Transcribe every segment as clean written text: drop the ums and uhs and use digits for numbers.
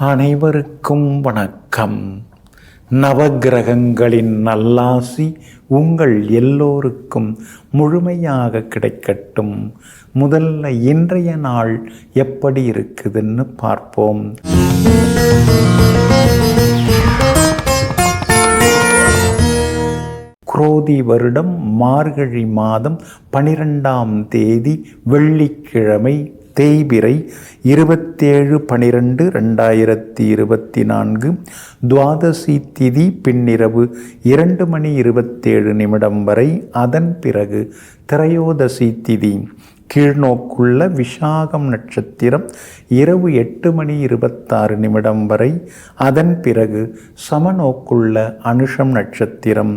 அனைவருக்கும் வணக்கம். நவகிரகங்களின் நல்லாசி உங்கள் எல்லோருக்கும் முழுமையாக கிடைக்கட்டும். முதல்ல இன்றைய நாள் எப்படி இருக்குதுன்னு பார்ப்போம். குரோதி வருடம் மார்கழி மாதம் 12ஆம் தேதி வெள்ளிக்கிழமை, தேய்பிறை 27/12/2024, துவாதசி திதி பின்னிரவு 2:27 வரை. அதன் பிறகு திரையோதசி திதி. கீழ்நோக்குள்ள விஷாகம் நட்சத்திரம் இரவு 8:26 வரை. அதன் பிறகு சமநோக்குள்ள அனுஷம் நட்சத்திரம்.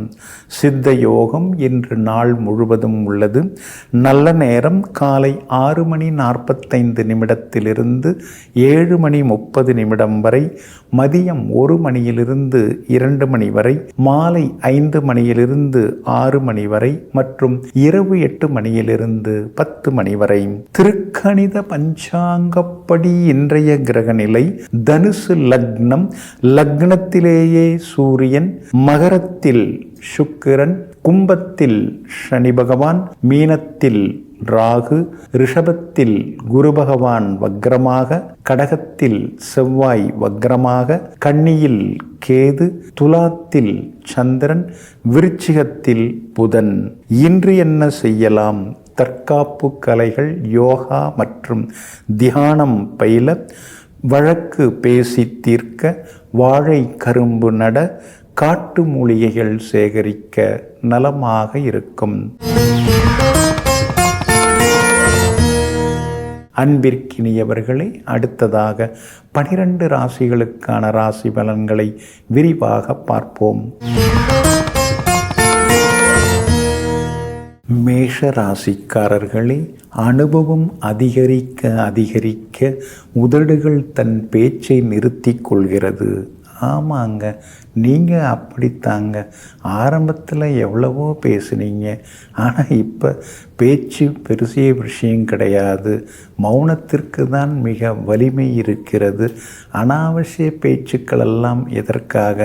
சித்த யோகம் இன்று நாள் முழுவதும் உள்ளது. நல்ல நேரம் காலை 6:45 7:30 வரை, மதியம் 1 மணியிலிருந்து 2 மணி வரை, மாலை 5 மணியிலிருந்து 6 மணி வரை மற்றும் இரவு 8 மணியிலிருந்து 10 மணி வரை. திருக்கணித பஞ்சாங்கப்படி இன்றைய கிரக நிலை: தனுசு லக்னம், லக்னத்திலேயே சூரியன், மகரத்தில் சுக்கிரன், கும்பத்தில் சனி பகவான், மீனத்தில் ராகு, ரிஷபத்தில் குரு பகவான் வக்ரமாக, கடகத்தில் செவ்வாய் வக்ரமாக, கன்னியில் கேது, துலாத்தில் சந்திரன், விருச்சிகத்தில் புதன். இன்று என்ன செய்யலாம்? தற்காப்பு கலைகள், யோகா மற்றும் தியானம் பயில, வழக்கு பேசி தீர்க்க, வாழை கரும்பு நட, காட்டு மூலிகைகள் சேகரிக்க நலமாக இருக்கும். அன்பிற்கினியவர்களே, அடுத்ததாக 12 ராசிகளுக்கான ராசி பலன்களை விரிவாக பார்ப்போம். மேஷ ராசிக்காரர்களே, அனுபவம் அதிகரிக்க அதிகரிக்க உதடுகள் தன் பேச்சை நிறுத்தி கொள்கிறது. ஆமாங்க, நீங்கள் அப்படித்தாங்க. ஆரம்பத்தில் எவ்வளவோ பேசுனீங்க, ஆனால் இப்போ பேச்சு பெருசிய விஷயம் கிடையாது. மௌனத்திற்கு தான் மிக வலிமை இருக்கிறது. அனாவசிய பேச்சுக்களெல்லாம் எதற்காக?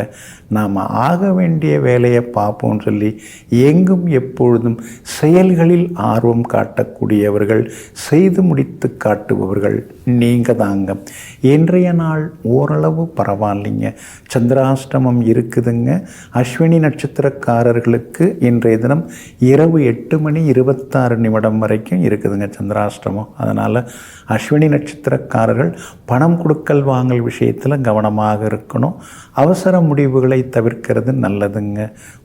நாம் ஆக வேண்டிய வேலையை பார்ப்போம்னு சொல்லி எங்கும் எப்பொழுதும் செயல்களில் ஆர்வம் காட்டக்கூடியவர்கள், செய்து முடித்து காட்டுபவர்கள் நீங்கள் தாங்க. இன்றைய நாள் ஓரளவு பரவாயில்லைங்க. சந்திராஷ்டமம் இருக்குதுங்க. அஸ்வினி நட்சத்திரக்காரர்களுக்கு இன்றைய தினம் இரவு 8:26 வரைக்கும் இருக்குதுங்க சந்திராஷ்டமம். அதனால் அஸ்வினி நட்சத்திரக்காரர்கள் பணம் கொடுக்கல் வாங்கல் விஷயத்தில் கவனமாக இருக்கணும். அவசர முடிவுகளை தவிர்க்கிறது நல்லதுங்க.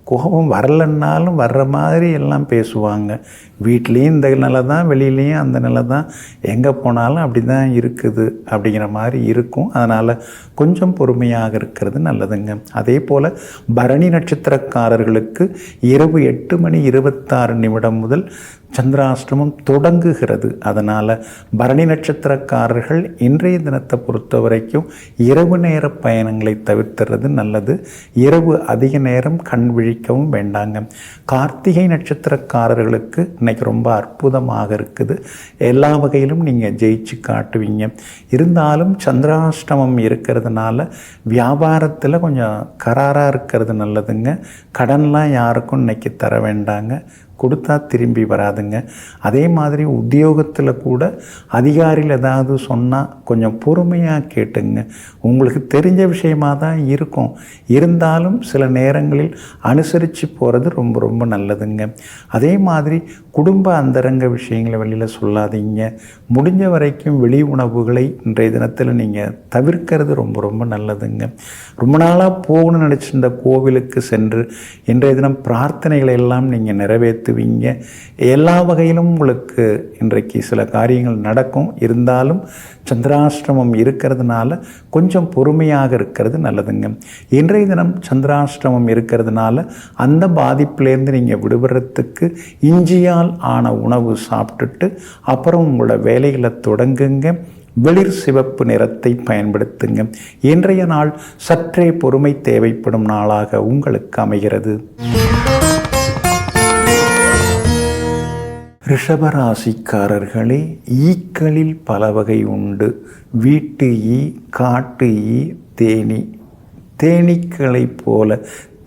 கோபம் வரலன்னாலும் வர்ற மாதிரி எல்லாம் பேசுவாங்க. வீட்லேயும் இந்த நிலை தான், வெளியிலையும் அந்த நிலை தான், எங்கே போனாலும் அப்படி தான் இருக்குது அப்படிங்கிற மாதிரி இருக்கும். அதனால் கொஞ்சம் பொறுமையாக இருக்கிறது நல்லதுங்க. அதே போல் பரணி நட்சத்திரக்காரர்களுக்கு இரவு 8:26 முதல் சந்திராஷ்டமம் தொடங்குகிறது. அதனால் பரணி நட்சத்திரக்காரர்கள் இன்றைய தினத்தை பொறுத்த வரைக்கும் இரவு நேர பயணங்களை தவிர்த்துறது நல்லது. இரவு அதிக நேரம் கண் விழிக்கவும் வேண்டாங்க. கார்த்திகை நட்சத்திரக்காரர்களுக்கு இன்னைக்கு ரொம்ப அற்புதமாக இருக்குது. எல்லா வகையிலும் நீங்கள் ஜெயிச்சு காட்டுவீங்க. இருந்தாலும் சந்திராஷ்டமம் இருக்கிறதுனால வியாபாரத்தில் கொஞ்சம் கராராக இருக்கிறது நல்லதுங்க. கடன்லாம் யாருக்கும் இன்னைக்கு தர வேண்டாங்க, கொடுத்தா திரும்பி வராதுங்க. அதே மாதிரி உத்தியோகத்தில் கூட அதிகாரிகள் ஏதாவது சொன்னால் கொஞ்சம் பொறுமையாக கேட்டுங்க. உங்களுக்கு தெரிஞ்ச விஷயமாக தான் இருக்கும், இருந்தாலும் சில நேரங்களில் அனுசரித்து போகிறது ரொம்ப ரொம்ப நல்லதுங்க. அதே மாதிரி குடும்ப அந்தரங்க விஷயங்களை வெளியில் சொல்லாதீங்க. முடிஞ்ச வரைக்கும் வெளி உணவுகளை இன்றைய தினத்தில் நீங்கள் தவிர்க்கிறது ரொம்ப ரொம்ப நல்லதுங்க. ரொம்ப நாளாக போகணும்னு நினச்சிருந்த கோவிலுக்கு சென்று இன்றைய தினம் பிரார்த்தனைகளை எல்லாம் நீங்கள் நிறைவேற்றுவீங்க. எல்லா வகையிலும் உங்களுக்கு இன்றைக்கு சில காரியங்கள் நடக்கும். இருந்தாலும் சந்திராஷ்டமம் இருக்கிறதுனால கொஞ்சம் பொறுமையாக இருக்கிறது நல்லதுங்க. இன்றைய தினம் சந்திராஷ்டமம் இருக்கிறதுனால அந்த பாதிப்பிலேருந்து நீங்கள் விடுபடுறதுக்கு இஞ்சியால் ஆன உணவு சாப்பிட்டுட்டு அப்புறம் உங்களோட வேலைகளை தொடங்குங்க. வெளிர் சிவப்பு நிறத்தை பயன்படுத்துங்க. இன்றைய நாள் சற்றே பொறுமை தேவைப்படும் நாளாக உங்களுக்கு அமைகிறது. ரிஷபராசிக்காரர்களே, ஈக்களில் பல வகை உண்டு. வீட்டு ஈ, காட்டு ஈ, தேனீ. தேனீக்களைப் போல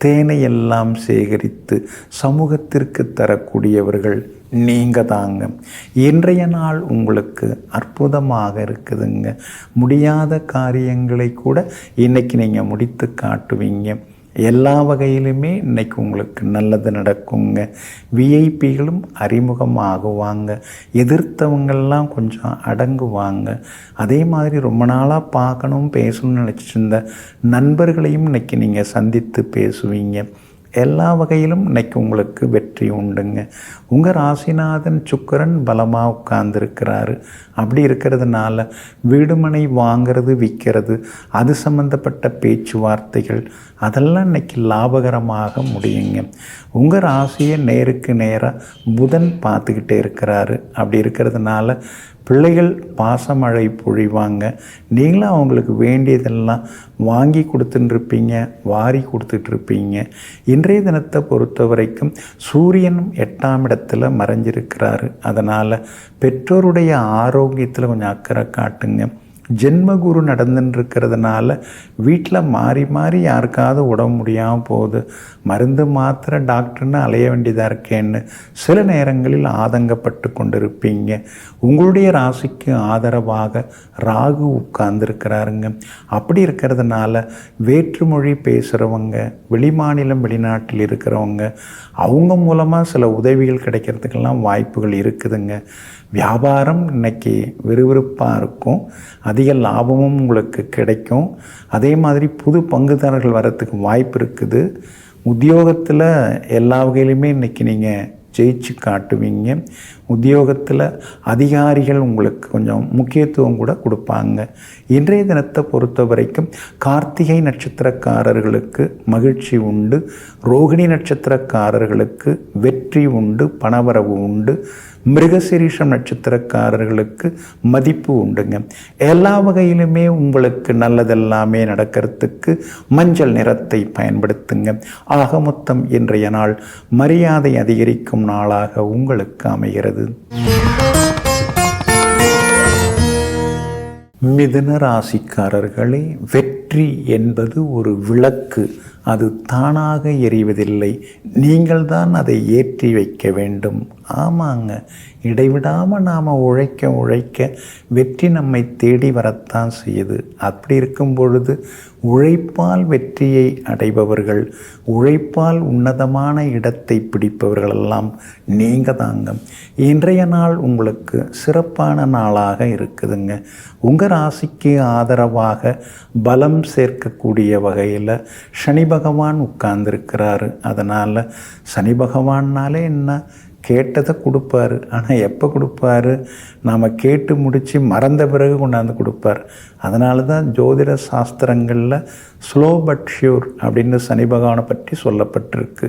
தேனையெல்லாம் சேகரித்து சமூகத்திற்கு தரக்கூடியவர்கள் நீங்கள் தாங்க. இன்றைய நாள் உங்களுக்கு அற்புதமாக இருக்குதுங்க. முடியாத காரியங்களை கூட இன்றைக்கி நீங்கள் முடித்து காட்டுவீங்க. எல்லா வகையிலுமே இன்றைக்கி உங்களுக்கு நல்லது நடக்குங்க. விஐபிகளும் அறிமுகமாகுவாங்க. எதிர்த்தவங்கள்லாம் கொஞ்சம் அடங்குவாங்க. அதே மாதிரி ரொம்ப நாளாக பார்க்கணும் பேசணும்னு நினச்சிருந்த நண்பர்களையும் இன்றைக்கி நீங்கள் சந்தித்து பேசுவீங்க. எல்லா வகையிலும் இன்றைக்கி உங்களுக்கு வெற்றி உண்டுங்க. உங்கள் ராசிநாதன் சுக்கிரன் பலமாக உட்கார்ந்துருக்கிறாரு. அப்படி இருக்கிறதுனால வீடுமனை வாங்கிறது, விற்கிறது, அது சம்மந்தப்பட்ட பேச்சுவார்த்தைகள் அதெல்லாம் இன்றைக்கி லாபகரமாக முடியுங்க. உங்கள் ராசியை நேருக்கு நேராக புதன் பார்த்துக்கிட்டே இருக்கிறாரு. அப்படி இருக்கிறதுனால பிள்ளைகள் பாசமழை பொழிவாங்க. நீங்களும் அவங்களுக்கு வேண்டியதெல்லாம் வாங்கி கொடுத்துட்டுருப்பீங்க, வாரி கொடுத்துட்ருப்பீங்க. இன்றைய தினத்தை பொறுத்த வரைக்கும் சூரியனும் 8ஆம் இடத்துல மறைஞ்சிருக்கிறாரு. அதனால் பெற்றோருடைய ஆரோக்கியத்தில் கொஞ்சம் அக்கறை காட்டுங்க. ஜென்மகுரு நடந்துட்டுருக்கிறதுனால வீட்டில் மாறி மாறி யாருக்காவது உடம்பு முடியாமல் போகுது, மருந்து மாத்திரை டாக்டர்னு அலைய வேண்டியதாக இருக்கேன்னு சில நேரங்களில் ஆதங்கப்பட்டு கொண்டிருப்பீங்க. உங்களுடைய ராசிக்கு ஆதரவாக ராகு உட்கார்ந்துருக்கிறாருங்க. அப்படி இருக்கிறதுனால வேற்றுமொழி பேசுகிறவங்க, வெளிமாநிலம் வெளிநாட்டில் இருக்கிறவங்க, அவங்க மூலமாக சில உதவிகள் கிடைக்கிறதுக்கெல்லாம் வாய்ப்புகள் இருக்குதுங்க. வியாபாரம் இன்றைக்கி விறுவிறுப்பாக இருக்கும். அதிக லாபமும் உங்களுக்கு கிடைக்கும். அதே மாதிரி புது பங்குதாரர்கள் வரத்துக்கு வாய்ப்பு இருக்குது. உத்தியோகத்தில் எல்லா வகையிலுமே இன்றைக்கி நீங்கள் ஜெயிச்சு காட்டுவீங்க. உத்தியோகத்தில் அதிகாரிகள் உங்களுக்கு கொஞ்சம் முக்கியத்துவம் கூட கொடுப்பாங்க. இன்றைய தினத்தை பொறுத்த வரைக்கும் கார்த்திகை நட்சத்திரக்காரர்களுக்கு மகிழ்ச்சி உண்டு. ரோகிணி நட்சத்திரக்காரர்களுக்கு வெற்றி உண்டு, பணவரவு உண்டு. மிருகசீரிஷம் நட்சத்திரக்காரர்களுக்கு மதிப்பு உண்டுங்க. எல்லா வகையிலுமே உங்களுக்கு நல்லதெல்லாமே நடக்கிறதுக்கு மஞ்சள் நிறத்தை பயன்படுத்துங்க. ஆக மொத்தம் இன்றைய நாள் மரியாதை அதிகரிக்கும் நாளாக உங்களுக்கு அமைகிறது. மிதுன ராசிக்காரர்களே, வெற்றி என்பது ஒரு விளக்கு. அது தானாக எரிவதில்லை, நீங்கள் தான் அதை ஏற்றி வைக்க வேண்டும். ஆமாங்க, இடைவிடாமல் நாம் உழைக்க வெற்றி நம்மை தேடி வரத்தான் செய்யுது. அப்படி இருக்கும் பொழுது உழைப்பால் வெற்றியை அடைபவர்கள், உழைப்பால் உன்னதமான இடத்தை பிடிப்பவர்களெல்லாம் நீங்கள் தாங்க. இன்றைய நாள் உங்களுக்கு சிறப்பான நாளாக இருக்குதுங்க. உங்கள் ராசிக்கு ஆதரவாக பலம் சேர்க்கக்கூடிய வகையில் சனி பகவான் உட்கார்ந்துருக்கிறாரு. அதனால் சனி பகவான்னாலே என்ன, கேட்டதை கொடுப்பாரு. ஆனால் எப்போ கொடுப்பாரு, நாம் கேட்டு முடித்து மறந்த பிறகு கொண்டாந்து கொடுப்பார். அதனால தான் ஜோதிட சாஸ்திரங்களில் ஸ்லோ பட் ஷியூர் அப்படின்னு சனி பகவானை பற்றி சொல்லப்பட்டிருக்கு.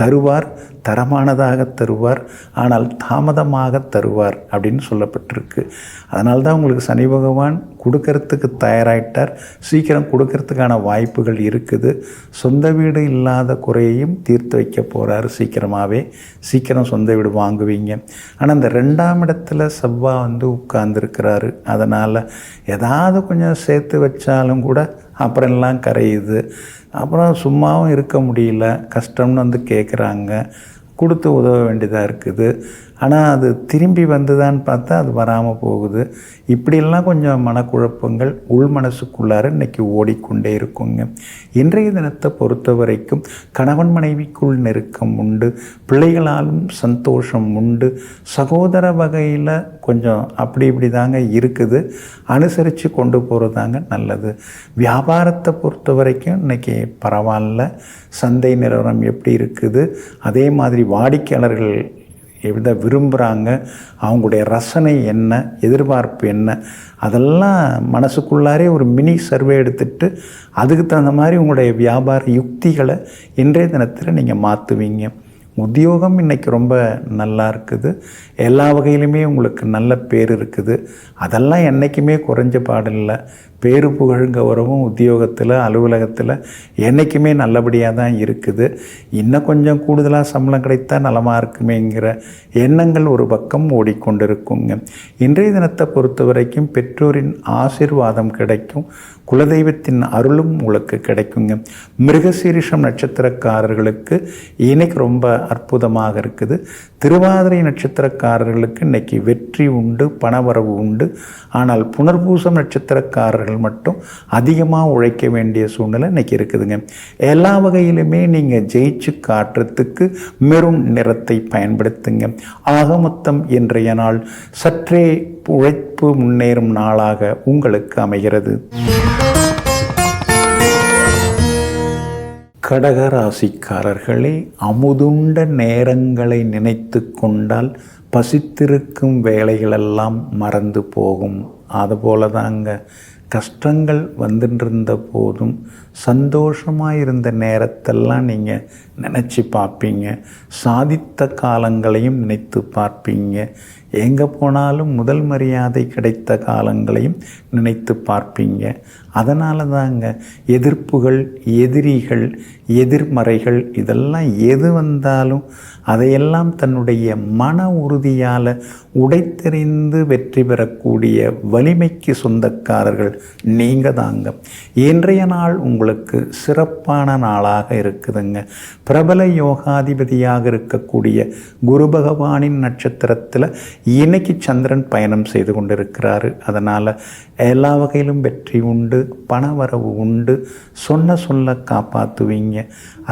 தருவார், தரமானதாக தருவார், ஆனால் தாமதமாக தருவார் அப்படின்னு சொல்லப்பட்டிருக்கு. அதனால தான் உங்களுக்கு சனி பகவான் கொடுக்கறதுக்கு தயாராகிட்டார். சீக்கிரம் கொடுக்கறதுக்கான வாய்ப்புகள் இருக்குது. சொந்த வீடு இல்லாத குறையையும் தீர்த்து வைக்க போகிறாரு. சீக்கிரம் சொந்த வீடு வாங்குவீங்க. ஆனால் இந்த 2ஆம் இடத்துல செவ்வாய் உட்கார்ந்துருக்கிறாரு. அதனால் ஏதாவது கொஞ்சம் சேர்த்து வச்சாலும் கூட அப்புறம் எல்லாம் கரையுது. அப்புறம் சும்மாவும் இருக்க முடியல, கஷ்டம்னு கேட்குறாங்க, கொடுத்து உதவ வேண்டியதாக இருக்குது. ஆனால் அது திரும்பி வந்துதான்னு பார்த்தா அது வராமல் போகுது. இப்படியெல்லாம் கொஞ்சம் மனக்குழப்பங்கள் உள் மனசுக்குள்ளார இன்றைக்கி ஓடிக்கொண்டே இருக்குங்க. இன்றைய தினத்தை பொறுத்த வரைக்கும் கணவன் மனைவிக்குள் நெருக்கம் உண்டு, பிள்ளைகளாலும் சந்தோஷம் உண்டு. சகோதர வகையில் கொஞ்சம் அப்படி இப்படி தாங்க இருக்குது. அனுசரித்து கொண்டு போகிறதாங்க நல்லது. வியாபாரத்தை பொறுத்த வரைக்கும் இன்றைக்கி பரவாயில்ல. சந்தை நிலவரம் எப்படி இருக்குது, அதே மாதிரி வாடிக்கையாளர்கள் எதை விரும்புகிறாங்க, அவங்களுடைய ரசனை என்ன, எதிர்பார்ப்பு என்ன, அதெல்லாம் மனசுக்குள்ளாரே ஒரு மினி சர்வே எடுத்துகிட்டு அதுக்கு தகுந்த மாதிரி உங்களுடைய வியாபார யுக்திகளை இன்றைய தினத்தில் நீங்கள் மாற்றுவீங்க. உத்தியோகம் இன்றைக்கி ரொம்ப நல்லா இருக்குது. எல்லா வகையிலுமே உங்களுக்கு நல்ல பேர் இருக்குது. அதெல்லாம் என்றைக்குமே குறைஞ்ச பாடில்லை. பேரு புகழ் கௌரவம் உத்தியோகத்தில் அலுவலகத்தில் என்றைக்குமே நல்லபடியாக தான் இருக்குது. இன்னும் கொஞ்சம் கூடுதலாக சம்பளம் கிடைத்தா நலமாக இருக்குமேங்கிற எண்ணங்கள் ஒரு பக்கம் ஓடிக்கொண்டிருக்குங்க. இன்றைய தினத்தை பொறுத்த வரைக்கும் பெற்றோரின் ஆசீர்வாதம் கிடைக்கும். குலதெய்வத்தின் அருளும் உங்களுக்கு கிடைக்குங்க. மிருகசீரிஷம் நட்சத்திரக்காரர்களுக்கு இன்னைக்கு ரொம்ப அற்புதமாக இருக்குது. திருவாதிரை நட்சத்திரக்காரர்களுக்கு இன்னைக்கு வெற்றி உண்டு, பணவரவு உண்டு. ஆனால் புனர்பூசம் நட்சத்திரக்காரர்கள் மட்டும் அதிகமாக உழைக்க வேண்டிய சூழ்நிலை இன்னைக்கு இருக்குதுங்க. எல்லா வகையிலுமே நீங்கள் ஜெயிச்சு காட்டுறதுக்கு மெரூன் நிறத்தை பயன்படுத்துங்க. ஆக மொத்தம் இன்றைய நாள் சற்றே உழைப்பு முன்னேறும் நாளாக உங்களுக்கு அமைகிறது. கடகராசிக்காரர்களே, அமுதுண்ட நேரங்களை நினைத்து கொண்டால் பசித்திருக்கும் வேலைகளெல்லாம் மறந்து போகும். அதுபோல தாங்க கஷ்டங்கள் வந்துட்டு போதும் சந்தோஷமாக இருந்த நேரத்தெல்லாம் நீங்கள் நினச்சி பார்ப்பீங்க. சாதித்த காலங்களையும் நினைத்து பார்ப்பீங்க. எங்கே போனாலும் முதல் மரியாதை கிடைத்த காலங்களையும் நினைத்து பார்ப்பீங்க. அதனால தாங்க எதிர்ப்புகள், எதிரிகள், எதிர்மறைகள் இதெல்லாம் எது வந்தாலும் அதையெல்லாம் தன்னுடைய மன உறுதியால் உடைத்தெறிந்து வெற்றி பெறக்கூடிய வலிமைக்கு சொந்தக்காரர்கள் நீங்கள் தாங்க. இன்றைய நாள் உங்களுக்கு சிறப்பான நாளாக இருக்குதுங்க. பிரபல யோகாதிபதியாக இருக்கக்கூடிய குரு பகவானின் நட்சத்திரத்தில் இன்னைக்கு சந்திரன் பயணம் செய்து கொண்டிருக்கிறாரு. அதனால் எல்லா வகையிலும் வெற்றி உண்டு, பணவரவு உண்டு. சொல்ல காப்பாற்றுவீங்க.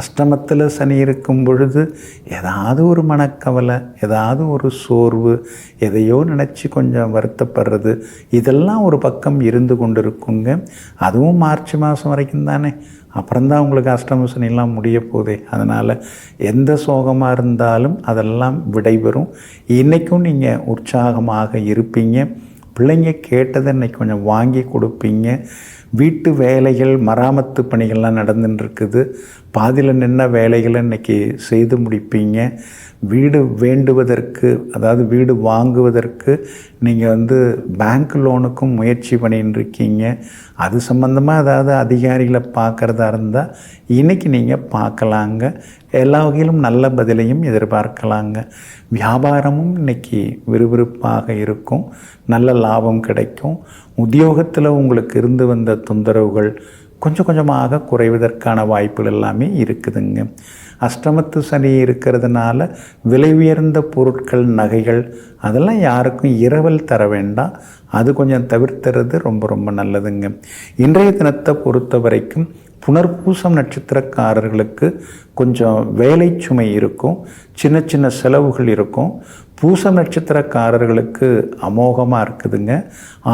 அஷ்டமத்தில் சனி இருக்கும் பொழுது ஏதாவது ஒரு மனக்கவலை, ஏதாவது ஒரு சோர்வு, எதையோ நினச்சி கொஞ்சம் வருத்தப்படுறது இதெல்லாம் ஒரு பக்கம் இருந்து கொண்டு இருக்குங்க. அதுவும் மார்ச் மாதம் வரைக்கும் தானே. அப்புறம்தான் உங்களுக்கு அஷ்டம சனிலாம் முடிய போதே. அதனால் எந்த சோகமாக இருந்தாலும் அதெல்லாம் விடைபெறும். இன்றைக்கும் நீங்கள் உற்சாகமாக இருப்பீங்க. பிள்ளைங்க கேட்டதை இன்றைக்கி கொஞ்சம் வாங்கி கொடுப்பீங்க. வீட்டு வேலைகள், மராமத்து பணிகள்லாம் நடந்துட்டுருக்குது. பாதியில் நின்ன வேலைகளை இன்றைக்கி செய்து முடிப்பீங்க. வீடு வேண்டுவதற்கு, அதாவது வீடு வாங்குவதற்கு நீங்கள் பேங்க் லோனுக்கும் முயற்சி பண்ணின்னு இருக்கீங்க. அது சம்மந்தமாக அதாவது அதிகாரிகளை பார்க்குறதா இருந்தால் இன்றைக்கி நீங்கள் பார்க்கலாங்க. எல்லா வகையிலும் நல்ல பதிலையும் எதிர்பார்க்கலாங்க. வியாபாரமும் இன்றைக்கி விறுவிறுப்பாக இருக்கும். நல்ல லாபம் கிடைக்கும். உத்தியோகத்தில் உங்களுக்கு இருந்து வந்த தொந்தரவுகள் கொஞ்சம் கொஞ்சமாக குறைவதற்கான வாய்ப்புகள் எல்லாமே இருக்குதுங்க. அஷ்டமத்து சனி இருக்கிறதுனால விலை உயர்ந்த பொருட்கள், நகைகள் அதெல்லாம் யாருக்கும் இரவல் தர வேண்டாம். அது கொஞ்சம் தவிர்த்துறது ரொம்ப ரொம்ப நல்லதுங்க. இன்றைய தினத்தை பொறுத்த வரைக்கும் புனர்பூசம் நட்சத்திரக்காரர்களுக்கு கொஞ்சம் வேலை சுமை இருக்கும். சின்ன சின்ன செலவுகள் இருக்கும். பூசம் நட்சத்திரக்காரர்களுக்கு அமோகமாக இருக்குதுங்க.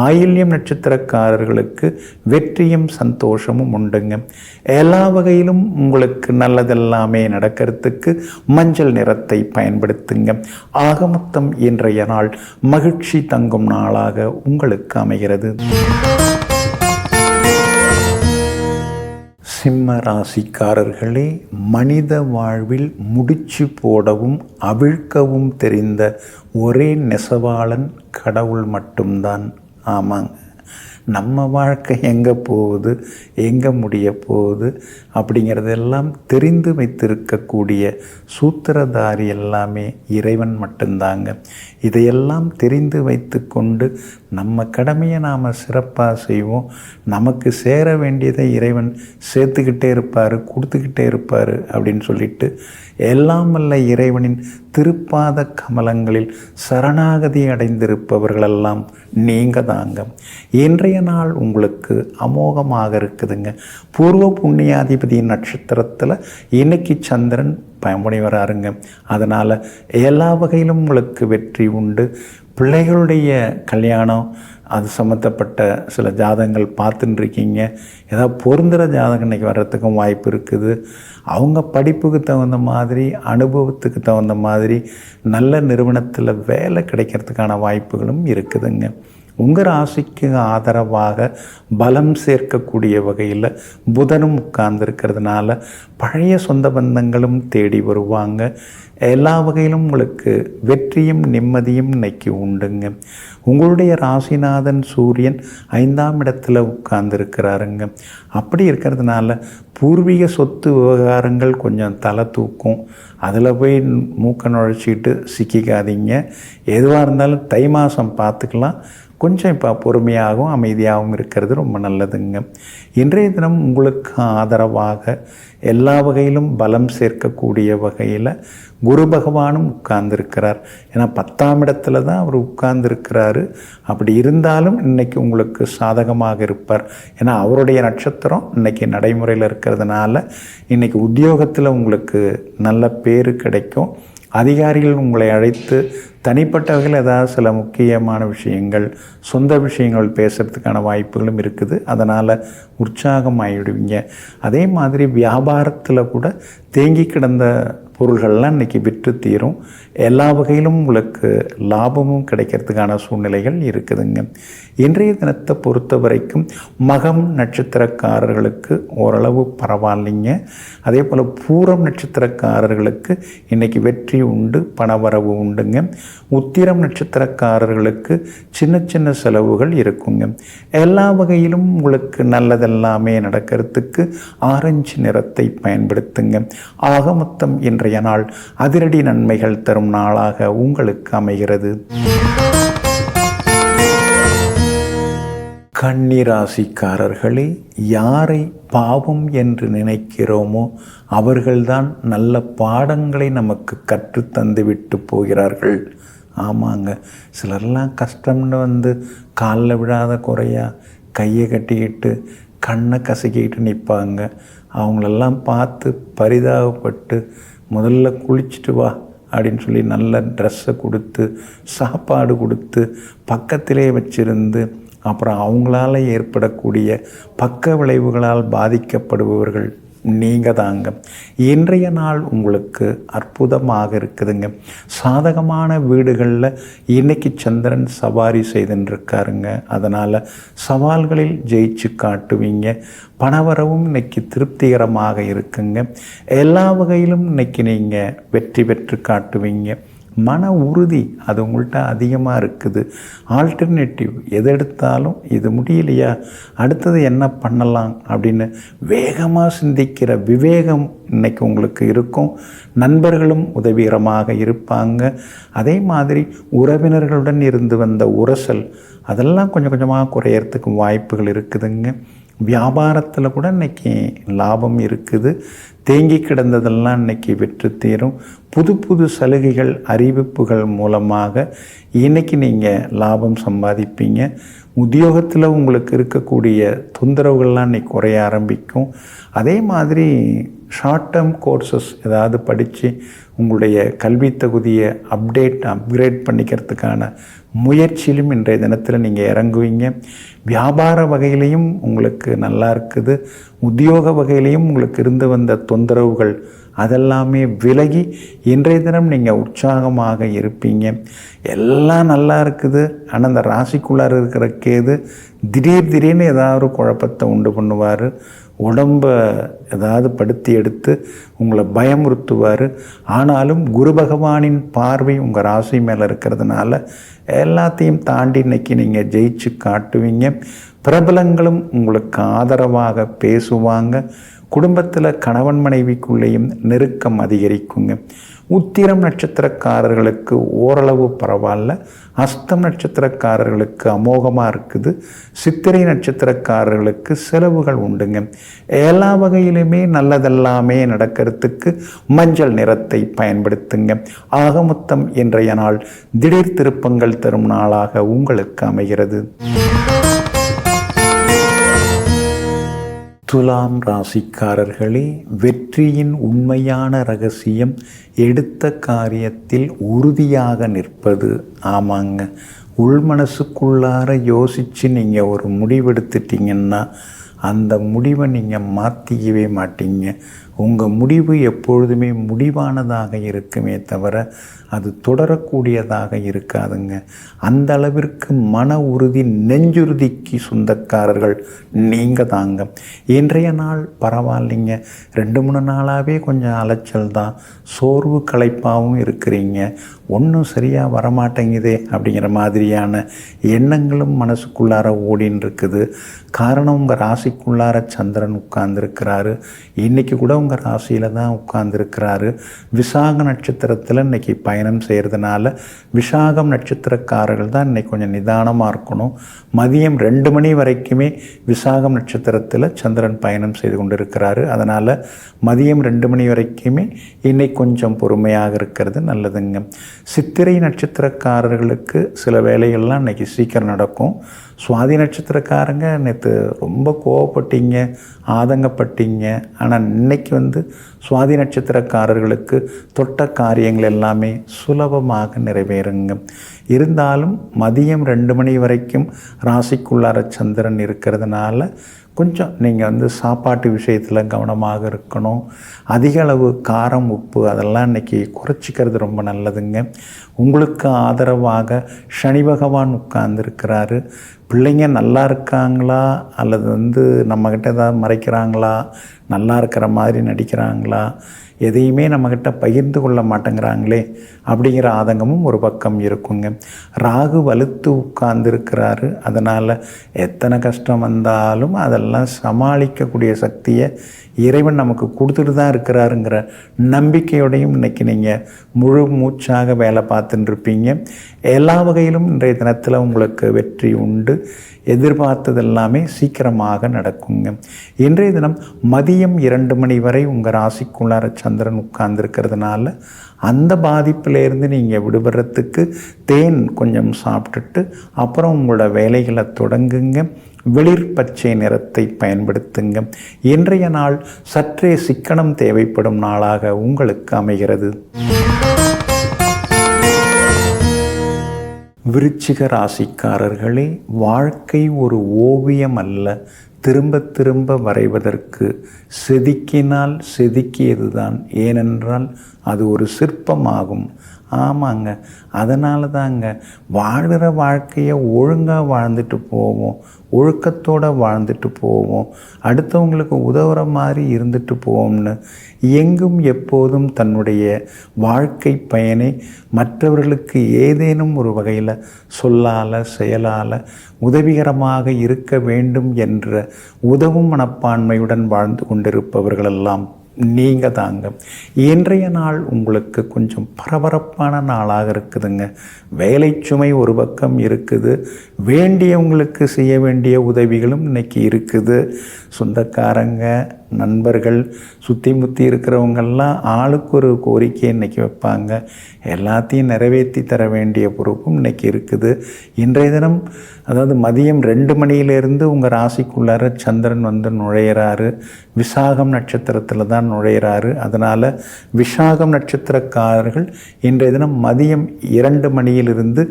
ஆயில்யம் நட்சத்திரக்காரர்களுக்கு வெற்றியும் சந்தோஷமும் உண்டுங்க. எல்லா வகையிலும் உங்களுக்கு நல்லதெல்லாமே நடக்கிறதுக்கு மஞ்சள் நிறத்தை பயன்படுத்துங்க. ஆக மொத்தம் இன்றைய நாள் மகிழ்ச்சி தங்கும் நாளாக உங்களுக்கு அமைகிறது. சிம்ம ராசிக்காரர்களே, மனித வாழ்வில் முடிச்சு போடவும் அவிழ்க்கவும் தெரிந்த ஒரே நெசவாளன் கடவுள் மட்டும்தான். ஆமாங்க, நம்ம வாழ்க்கை எங்கே போகுது, எங்கே முடிய போகுது அப்படிங்கிறதெல்லாம் தெரிந்து வைத்திருக்கக்கூடிய சூத்திரதாரி எல்லாமே இறைவன் மட்டும்தாங்க. இதையெல்லாம் தெரிந்து வைத்து கொண்டு நம்ம கடமையை நாம் சிறப்பாக செய்வோம். நமக்கு சேர வேண்டியதை இறைவன் சேர்த்துக்கிட்டே இருப்பார், கொடுத்துக்கிட்டே இருப்பார் அப்படின்னு சொல்லிட்டு எல்லாம் வல்ல இறைவனின் திருப்பாத கமலங்களில் சரணாகதி அடைந்திருப்பவர்களெல்லாம் நீங்கள் தாங்க. இன்றைய நாள் உங்களுக்கு அமோகமாக இருக்குதுங்க. பூர்வ புண்ணியாதிபதியின் நட்சத்திரத்தில் இன்னைக்கு சந்திரன் பயமுடி வராருங்க. அதனால் எல்லா வகையிலும் உங்களுக்கு வெற்றி உண்டு. பிள்ளைகளுடைய கல்யாணம் அது சம்மந்தப்பட்ட சில ஜாதகங்கள் பார்த்துட்டு இருக்கீங்க. ஏதாவது பொருந்துகிற ஜாதகம் இன்றைக்கி வர்றதுக்கும் வாய்ப்பு இருக்குது. அவங்க படிப்புக்கு தகுந்த மாதிரி, அனுபவத்துக்கு தகுந்த மாதிரி நல்ல நிறுவனத்தில் வேலை கிடைக்கிறதுக்கான வாய்ப்புகளும் இருக்குதுங்க. உங்கள் ராசிக்கு ஆதரவாக பலம் சேர்க்கக்கூடிய வகையில் புதனும் உட்கார்ந்துருக்கிறதுனால பழைய சொந்த பந்தங்களும் தேடி வருவாங்க. எல்லா வகையிலும் உங்களுக்கு வெற்றியும் நிம்மதியும் இன்னைக்கு உண்டுங்க. உங்களுடைய ராசிநாதன் சூரியன் 5ஆம் இடத்துல உட்கார்ந்துருக்கிறாருங்க. அப்படி இருக்கிறதுனால பூர்வீக சொத்து விவகாரங்கள் கொஞ்சம் தலை தூக்கும். அதில் போய் மூக்க நுழைச்சிக்கிட்டு சிக்கிக்காதீங்க. எதுவாக இருந்தாலும் தை மாதம் பார்த்துக்கலாம். கொஞ்சம் இப்போ பொறுமையாகவும் அமைதியாகவும் இருக்கிறது ரொம்ப நல்லதுங்க. இன்றைய தினம் உங்களுக்கு ஆதரவாக எல்லா வகையிலும் பலம் சேர்க்கக்கூடிய வகையில் குரு பகவானும் உட்கார்ந்துருக்கிறார். ஏன்னா 10ஆம் இடத்துல தான் அவர் உட்கார்ந்துருக்கிறாரு. அப்படி இருந்தாலும் இன்றைக்கி உங்களுக்கு சாதகமாக இருப்பார். ஏன்னா அவருடைய நட்சத்திரம் இன்றைக்கி நடைமுறையில் இருக்கிறதுனால இன்றைக்கி உத்தியோகத்தில் உங்களுக்கு நல்ல பேர் கிடைக்கும். அதிகாரிகள் உங்களை அழைத்து தனிப்பட்ட வகையில் ஏதாவது சில முக்கியமான விஷயங்கள், சொந்த விஷயங்கள் பேசுகிறதுக்கான வாய்ப்புகளும் இருக்குது. அதனால் உற்சாகம் ஆகிடுவீங்க. அதே மாதிரி வியாபாரத்தில் கூட தேங்கி கிடந்த பொருள்கள்லாம் இன்றைக்கி விற்று தீரும். எல்லா வகையிலும் உங்களுக்கு லாபமும் கிடைக்கிறதுக்கான சூழ்நிலைகள் இருக்குதுங்க. இன்றைய தினத்தை பொறுத்த வரைக்கும் மகம் நட்சத்திரக்காரர்களுக்கு ஓரளவு பரவாயில்லைங்க. அதே போல் பூரம் நட்சத்திரக்காரர்களுக்கு இன்றைக்கி வெற்றி உண்டு, பணவரவு உண்டுங்க. உத்திரம் நட்சத்திரக்காரர்களுக்கு சின்ன சின்ன செலவுகள் இருக்குங்க. எல்லா வகையிலும் உங்களுக்கு நல்லதெல்லாமே நடக்கிறதுக்கு ஆரஞ்சு நிறத்தை பயன்படுத்துங்க. ஆக மொத்தம் இன்றைய நாள் அதிரடி நன்மைகள் தரும் நாளாக உங்களுக்கு அமைகிறது. கன்னிராசிக்காரர்களே, யாரை பாவம் என்று நினைக்கிறோமோ அவர்கள்தான் நல்ல பாடங்களை நமக்கு கற்றுத்தந்து விட்டு போகிறார்கள். ஆமாங்க, சிலர்லாம் கஷ்டம்னு வந்து காலில் விழாத குறையா கையை கட்டிக்கிட்டு கண்ணை கசக்கிட்டு நிற்பாங்க. அவங்களெல்லாம் பார்த்து பரிதாபப்பட்டு முதல்ல குளிச்சுட்டு வா அப்படின்னு சொல்லி நல்ல ட்ரெஸ்ஸை கொடுத்து சாப்பாடு கொடுத்து பக்கத்திலே வச்சிருந்து அப்புறம் அவங்களால ஏற்படக்கூடிய பக்க விளைவுகளால் பாதிக்கப்படுபவர்கள் நீங்கள் தாங்க. இன்றைய நாள் உங்களுக்கு அற்புதமாக இருக்குதுங்க. சாதகமான வீடுகளில் இன்றைக்கி சந்திரன் சவாரி செய்துருக்காருங்க. அதனால் சவால்களில் ஜெயிச்சு காட்டுவீங்க. பணவரவும் இன்றைக்கி திருப்திகரமாக இருக்குங்க. எல்லா வகையிலும் இன்றைக்கி நீங்கள் வெற்றி பெற்று காட்டுவீங்க. மன உறுதி அது உங்கள்கிட்ட அதிகமாக இருக்குது. ஆல்டர்னேட்டிவ் எது எடுத்தாலும் இது முடியலையா, அடுத்தது என்ன பண்ணலாம் அப்படின்னு வேகமாக சிந்திக்கிற விவேகம் இன்றைக்கி உங்களுக்கு இருக்கும். நண்பர்களும் உதவிகரமாக இருப்பாங்க. அதே மாதிரி உறவினர்களுடன் இருந்து வந்த உரசல் அதெல்லாம் கொஞ்சம் கொஞ்சமாக குறையறதுக்கு வாய்ப்புகள் இருக்குதுங்க. வியாபாரத்தில் கூட இன்றைக்கி லாபம் இருக்குது. தேங்கி கிடந்ததெல்லாம் இன்றைக்கி வெற்றி தீரும். புது புது சலுகைகள் அறிவிப்புகள் மூலமாக இன்றைக்கி நீங்கள் லாபம் சம்பாதிப்பீங்க. உத்தியோகத்தில் உங்களுக்கு இருக்கக்கூடிய தொந்தரவுகள்லாம் இன்றைக்கி குறைய ஆரம்பிக்கும். அதே மாதிரி ஷார்ட் டேர்ம் கோர்சஸ் ஏதாவது படித்து உங்களுடைய கல்வி தகுதியை அப்கிரேட் பண்ணிக்கிறதுக்கான முயற்சியிலும் இன்றைய தினத்தில் நீங்கள் இறங்குவீங்க. வியாபார வகையிலையும் உங்களுக்கு நல்லா இருக்குது. உத்தியோக வகையிலையும் உங்களுக்கு இருந்து வந்த தொந்தரவுகள் அதெல்லாமே விலகி இன்றைய தினம் நீங்கள் உற்சாகமாக இருப்பீங்க. எல்லாம் நல்லா இருக்குது. ஆனால் அந்த ராசிக்குள்ளார இருக்கிற கேது திடீர்னு ஏதாவது ஒரு குழப்பத்தை உண்டு பண்ணுவார். உடம்பை ஏதாவது படுத்தி எடுத்து உங்களை பயமுறுத்துவார். ஆனாலும் குரு பகவானின் பார்வை உங்கள் ராசி மேலே இருக்கிறதுனால எல்லாத்தையும் தாண்டி இன்றைக்கி நீங்கள் ஜெயிச்சு காட்டுவீங்க. பிரபலங்களும் உங்களுக்கு ஆதரவாக பேசுவாங்க. குடும்பத்தில் கணவன் மனைவிக்குள்ளேயும் நெருக்கம் அதிகரிக்குங்க. உத்திரம் நட்சத்திரக்காரர்களுக்கு ஓரளவு பரவாயில்ல. அஸ்தம் நட்சத்திரக்காரர்களுக்கு அமோகமாக இருக்குது. சித்திரை நட்சத்திரக்காரர்களுக்கு செலவுகள் உண்டுங்க. எல்லா வகையிலுமே நல்லதெல்லாமே நடக்கிறதுக்கு மஞ்சள் நிறத்தை பயன்படுத்துங்க. ஆக மொத்தம் இன்றைய நாள் திடீர் திருப்பங்கள் தரும் நாளாக உங்களுக்கு அமைகிறது. துலாம் ராசிக்காரர்களே, வெற்றியின் உண்மையான ரகசியம் எடுத்த காரியத்தில் உறுதியாக நிற்பது. ஆமாங்க, உள்மனசுக்குள்ளார யோசித்து நீங்கள் ஒரு முடிவெடுத்துட்டிங்கன்னா அந்த முடிவை நீங்கள் மாற்றிக்கவே மாட்டீங்க. உங்கள் முடிவு எப்பொழுதுமே முடிவானதாக இருக்குமே தவிர அது தொடரக்கூடியதாக இருக்காதுங்க. அந்த அளவிற்கு மன உறுதி, நெஞ்சுறுதிக்கு சொந்தக்காரர்கள் நீங்கள் தாங்க. இன்றைய நாள் பரவாயில்லைங்க, 2-3 நாளாகவே கொஞ்சம் அலைச்சல் தான், சோர்வு களைப்பாகவும் இருக்கிறீங்க, ஒன்றும் சரியாக வரமாட்டேங்குதே அப்படிங்கிற மாதிரியான எண்ணங்களும் மனசுக்குள்ளார ஓடின்னு இருக்குது. காரணம், உங்கள் ராசிக்குள்ளார சந்திரன் உட்கார்ந்துருக்கிறாரு. இன்றைக்கி கூட உங்கள் ராசியில் தான் உட்கார்ந்துருக்கிறாரு. விசாக நட்சத்திரத்தில் இன்றைக்கி பயணம் செய்கிறதுனால விசாகம் நட்சத்திரக்காரர்கள் தான் இன்றைக்கி கொஞ்சம் நிதானமாக இருக்கணும். மதியம் 2 மணி வரைக்குமே விசாகம் நட்சத்திரத்தில் சந்திரன் பயணம் செய்து கொண்டு இருக்கிறாரு. அதனால் மதியம் 2 மணி வரைக்குமே இன்னைக்கு கொஞ்சம் பொறுமையாக இருக்கிறது நல்லதுங்க. சித்திரை நட்சத்திரக்காரர்களுக்கு சில வேலைகள்லாம் இன்றைக்கி சீக்கிரம் நடக்கும். சுவாதி நட்சத்திரக்காரங்க நேற்று ரொம்ப கோவப்பட்டீங்க, ஆதங்கப்பட்டீங்க. ஆனால் இன்னைக்கு சுவாதி நட்சத்திரக்காரர்களுக்கு தொட்ட காரியங்கள் எல்லாமே சுலபமாக நிறைவேறுங்க. இருந்தாலும் மதியம் 2 மணி வரைக்கும் ராசிக்குள்ளார சந்திரன் இருக்கிறதுனால கொஞ்சம் நீங்கள் சாப்பாட்டு விஷயத்தில் கவனமாக இருக்கணும். அதிக அளவு காரம், உப்பு அதெல்லாம் இன்றைக்கி குறைச்சிக்கிறது ரொம்ப நல்லதுங்க. உங்களுக்கு ஆதரவாக சனி பகவான் உட்கார்ந்துருக்கிறாரு. பிள்ளைங்க நல்லா இருக்காங்களா அல்லது நம்மக்கிட்ட ஏதாவது மறைக்கிறாங்களா, நல்லா இருக்கிற மாதிரி நடிக்கிறாங்களா, எதையுமே நம்மக்கிட்ட பகிர்ந்து கொள்ள மாட்டேங்கிறாங்களே அப்படிங்கிற ஆதங்கமும் ஒரு பக்கம் இருக்குங்க. ராகு வலுத்து உட்கார்ந்துருக்கிறாரு. அதனால் எத்தனை கஷ்டம் வந்தாலும் அதெல்லாம் சமாளிக்கக்கூடிய சக்தியை இறைவன் நமக்கு கொடுத்துட்டு தான் இருக்கிறாருங்கிற நம்பிக்கையோடையும் இன்றைக்கி நீங்கள் முழு மூச்சாக வேலை பார்த்துட்டு இருப்பீங்க. எல்லா வகையிலும் இன்றைய தினத்தில் உங்களுக்கு வெற்றி உண்டு. எதிர்பார்த்தது எல்லாமே சீக்கிரமாக நடக்குங்க. இன்றைய தினம் மதியம் 2 மணி வரை உங்கள் ராசிக்குள்ளார சந்திரன் உட்கார்ந்துருக்கிறதுனால அந்த பாதிப்பிலேருந்து நீங்கள் விடுபடுறதுக்கு தேன் கொஞ்சம் சாப்பிட்டுட்டு அப்புறம் உங்களோட வேலைகளை தொடங்குங்க. வெளிர் பச்சை நிறத்தை பயன்படுத்துங்க. இன்றைய நாள் சற்றே சிக்கனம் தேவைப்படும் நாளாக உங்களுக்கு அமைகிறது. விருச்சிக ராசிக்காரர்களே, வாழ்க்கை ஒரு ஓவியம் அல்ல, திரும்ப திரும்ப வரைவதற்கு செதுக்கினால் செதுக்கியதுதான். ஏனென்றால் அது ஒரு சிற்பமாகும். ஆமாங்க, அதனால தாங்க வாழ்கிற வாழ்க்கையை ஒழுங்காக வாழ்ந்துட்டு போவோம், ஒழுக்கத்தோடு வாழ்ந்துட்டு போவோம், அடுத்தவங்களுக்கு உதவுற மாதிரி இருந்துட்டு போவோம்னு எங்கும் எப்போதும் தன்னுடைய வாழ்க்கை பயனை மற்றவர்களுக்கு ஏதேனும் ஒரு வகையில் சொல்லால் செயலால் உதவிகரமாக இருக்க வேண்டும் என்ற உதவும் மனப்பான்மையுடன் வாழ்ந்து கொண்டிருப்பவர்களெல்லாம் நீங்கள் தாங்க. இன்றைய நாள் உங்களுக்கு கொஞ்சம் பரபரப்பான நாளாக இருக்குதுங்க. வேலை சுமை ஒரு பக்கம் இருக்குது, வேண்டியவங்களுக்கு செய்ய வேண்டிய உதவிகளும் இன்றைக்கி இருக்குது. சொந்தக்காரங்க, நண்பர்கள், சுற்றி முற்றி இருக்கிறவங்கெல்லாம் ஆளுக்கு ஒரு கோரிக்கை இன்றைக்கி வைப்பாங்க. எல்லாத்தையும் நிறைவேற்றி தர வேண்டிய பொறுப்பும் இன்றைக்கி இருக்குது. இன்றைய தினம் அதாவது மதியம் 2 மணியிலேருந்து உங்கள் ராசிக்குள்ளார சந்திரன் நுழையிறாரு. விசாகம் நட்சத்திரத்தில் தான் நுழையிறாரு. அதனால் விசாகம் நட்சத்திரக்காரர்கள் இன்றைய தினம் மதியம் 2 மணியிலிருந்து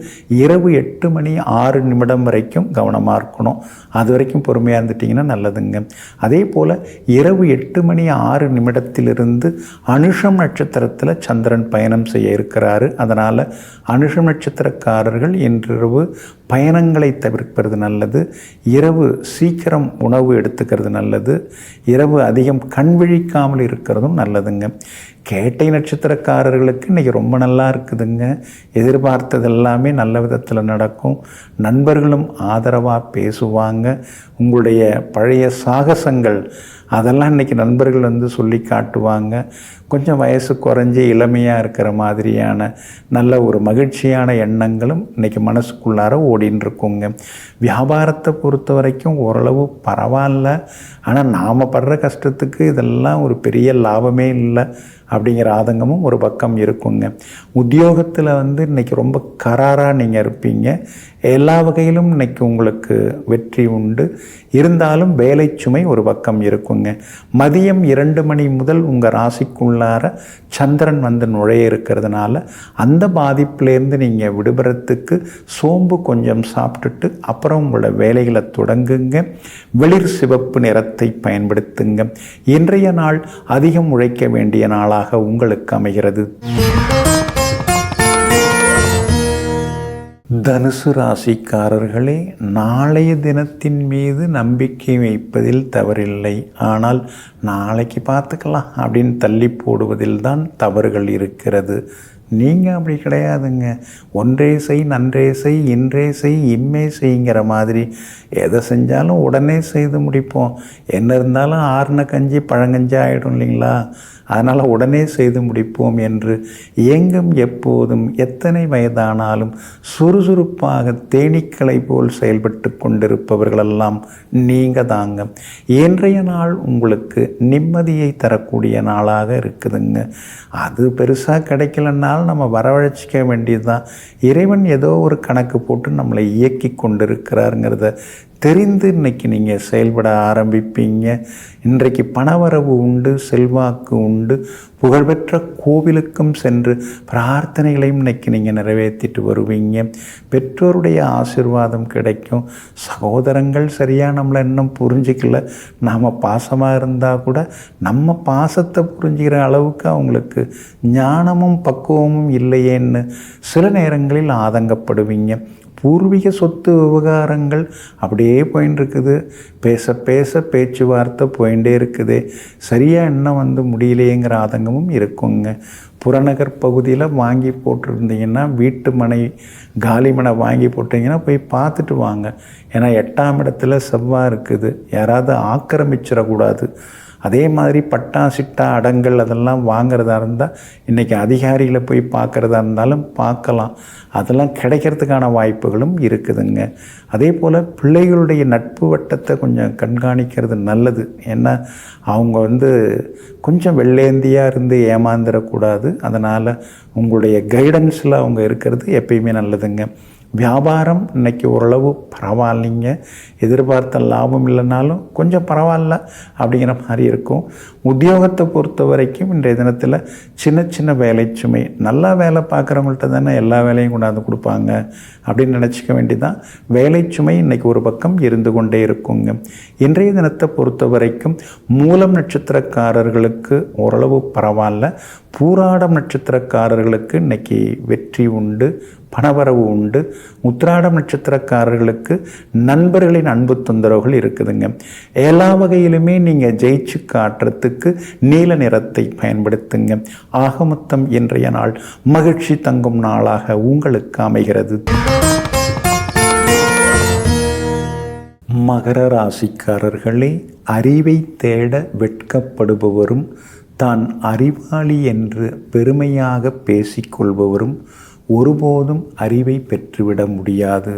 இரவு 8 மணி 6 நிமிடம் வரைக்கும் கவனமாக இருக்கணும். அது வரைக்கும் பொறுமையாக இருந்துட்டிங்கன்னா நல்லதுங்க. அதே போல் இரவு 8 மணி 6 நிமிடத்திலிருந்து அனுஷம் நட்சத்திரத்தில் சந்திரன் பயணம் செய்ய இருக்கிறாரு. அதனால் அனுஷம் நட்சத்திரக்காரர்கள் இன்றிரவு பயணங்களை தவிர்ப்பது நல்லது. இரவு சீக்கிரம் உணவு எடுத்துக்கிறது நல்லது. இரவு அதிகம் கண் விழிக்காமல் இருக்கிறதும் நல்லதுங்க. கேட்டை நட்சத்திரக்காரர்களுக்கு இன்றைக்கி ரொம்ப நல்லா இருக்குதுங்க. எதிர்பார்த்தது எல்லாமே நல்ல விதத்தில் நடக்கும். நண்பர்களும் ஆதரவாக பேசுவாங்க. உங்களுடைய பழைய சாகசங்கள் அதெல்லாம் இன்றைக்கி நண்பர்கள் சொல்லி காட்டுவாங்க. கொஞ்சம் வயசு குறைஞ்சி இளமையாக இருக்கிற மாதிரியான நல்ல ஒரு மகிழ்ச்சியான எண்ணங்களும் இன்றைக்கி மனசுக்குள்ளார ஓடின்னு இருக்குங்க. வியாபாரத்தை பொறுத்த வரைக்கும் ஓரளவு பரவாயில்ல. ஆனால் நாம் படுற கஷ்டத்துக்கு இதெல்லாம் ஒரு பெரிய லாபமே இல்லை. அப்படிங்கிற ஆதங்கமும் ஒரு பக்கம் இருக்குங்க. உத்தியோகத்தில் இன்றைக்கி ரொம்ப கராராக நீங்கள் இருப்பீங்க. எல்லா வகையிலும் இன்றைக்கி உங்களுக்கு வெற்றி உண்டு. இருந்தாலும் வேலை சுமை ஒரு பக்கம் இருக்குங்க. மதியம் 2 மணி முதல் உங்கள் ராசிக்குள்ளார சந்திரன் நுழைய இருக்கிறதுனால அந்த பாதிப்புலேருந்து நீங்கள் விடுபடுறதுக்கு சோம்பு கொஞ்சம் சாப்பிட்டுட்டு அப்புறம் உங்களோட வேலைகளை தொடங்குங்க. வெளிர் சிவப்பு நிறத்தை பயன்படுத்துங்க. இன்றைய நாள் அதிகம் உழைக்க வேண்டிய நாளாக உங்களுக்கு அமைகிறது. தனுசு ராசிக்காரர்களே, நாளைய தினத்தின் மீது நம்பிக்கை வைப்பதில் தவறில்லை. ஆனால் நாளைக்கு பார்த்துக்கலாம் அப்படின்னு தள்ளி போடுவதில் தான் தவறுகள் இருக்கிறது. நீங்கள் அப்படி கிடையாதுங்க. ஒன்றே செய், நன்றே செய், இன்றே செய், இம்மே செய்ங்கிற மாதிரி எதை செஞ்சாலும் உடனே செய்து முடிப்போம். என்ன இருந்தாலும் ஆறுன கஞ்சி பழங்கஞ்சி ஆகிடும் இல்லைங்களா? அதனால் உடனே செய்து முடிப்போம் என்று எங்கும் எப்போதும் எத்தனை வயதானாலும் சுறுசுறுப்பாக தேனீக்களை போல் செயல்பட்டு கொண்டிருப்பவர்களெல்லாம் நீங்கள் தாங்க. இன்றைய நாள் உங்களுக்கு நிம்மதியை தரக்கூடிய நாளாக இருக்குதுங்க. அது பெருசாக கிடைக்கலன்னாலும் நம்ம வரவழைச்சிக்க வேண்டியது தான். இறைவன் ஏதோ ஒரு கணக்கு போட்டு நம்மளை இயக்கி கொண்டிருக்கிறாருங்கிறத தெரிந்து இன்றைக்கி நீங்கள் செயல்பட ஆரம்பிப்பீங்க. இன்றைக்கு பணவரவு உண்டு, செல்வாக்கு உண்டு. புகழ்பெற்ற கோவிலுக்கும் சென்று பிரார்த்தனைகளையும் இன்றைக்கி நீங்கள் நிறைவேற்றிட்டு வருவீங்க. பெற்றோருடைய ஆசீர்வாதம் கிடைக்கும். சகோதரங்கள் சரியாக நம்மளை இன்னும் புரிஞ்சிக்கல. நாம் பாசமாக இருந்தால் கூட நம்ம பாசத்தை புரிஞ்சுக்கிற அளவுக்கு அவங்களுக்கு ஞானமும் பக்குவமும் இல்லையேன்னு சில நேரங்களில் ஆதங்கப்படுவீங்க. பூர்வீக சொத்து விவகாரங்கள் அப்படியே போயின்னு இருக்குது. பேச பேச பேச்சுவார்த்தை போயிட்டே இருக்குது. சரியாக என்ன முடியலையேங்கிற ஆதங்கமும் இருக்குங்க. புறநகர் பகுதியில் வாங்கி போட்டிருந்தீங்கன்னா, வீட்டு மனை காலி மனை வாங்கி போட்டிங்கன்னா போய் பார்த்துட்டு வாங்க. ஏன்னா 8ஆம் இடத்துல செவ்வாய் இருக்குது. யாராவது ஆக்கிரமிச்சிடக்கூடாது. அதே மாதிரி பட்டா சிட்டா அடங்கல் அதெல்லாம் வாங்கிறதா இருந்தால் இன்றைக்கி அதிகாரிகளை போய் பார்க்குறதா இருந்தாலும் பார்க்கலாம். அதெல்லாம் கிடைக்கிறதுக்கான வாய்ப்புகளும் இருக்குதுங்க. அதே போல் பிள்ளைகளுடைய நட்பு வட்டத்தை கொஞ்சம் கண்காணிக்கிறது நல்லது. ஏன்னா அவங்க கொஞ்சம் வெள்ளேந்தியாக இருந்து ஏமாந்துடக்கூடாது. அதனால் உங்களுடைய கைடன்ஸில் அவங்க இருக்கிறது எப்பயுமே நல்லதுங்க. வியாபாரம் இன்றைக்கி ஓரளவு பரவாயில்லைங்க. எதிர்பார்த்த லாபம் இல்லைனாலும் கொஞ்சம் பரவாயில்ல அப்படிங்கிற மாதிரி இருக்கும். உத்தியோகத்தை பொறுத்த வரைக்கும் இன்றைய தினத்தில் சின்ன சின்ன வேலை சுமை. நல்லா வேலை பார்க்குறவங்கள்ட்ட தானே எல்லா வேலையும் கொண்டாந்து கொடுப்பாங்க அப்படின்னு நினச்சிக்க வேண்டிதான். வேலை சுமை இன்றைக்கி ஒரு பக்கம் இருந்து கொண்டே இருக்குங்க. இன்றைய தினத்தை பொறுத்த வரைக்கும் மூலம் நட்சத்திரக்காரர்களுக்கு ஓரளவு பரவாயில்ல. பூராடம் நட்சத்திரக்காரர்களுக்கு இன்றைக்கி வெற்றி உண்டு, பணவரவு உண்டு. உத்திராடம் நட்சத்திரக்காரர்களுக்கு நண்பர்களின் அன்பு தொந்தரவுகள் இருக்குதுங்க. எல்லா வகையிலுமே நீங்கள் ஜெயிச்சு காட்டுறதுக்கு நீல நிறத்தை பயன்படுத்துங்க. ஆக மொத்தம் இன்றைய நாள் மகிழ்ச்சி தங்கும் நாளாக உங்களுக்கு அமைகிறது. மகர ராசிக்காரர்களே, அறிவை தேட வெட்கப்படுபவரும் தான் அறிவாளி என்று பெருமையாக பேசிக்கொள்பவரும் ஒருபோதும் அறிவை பெற்றுவிட முடியாது.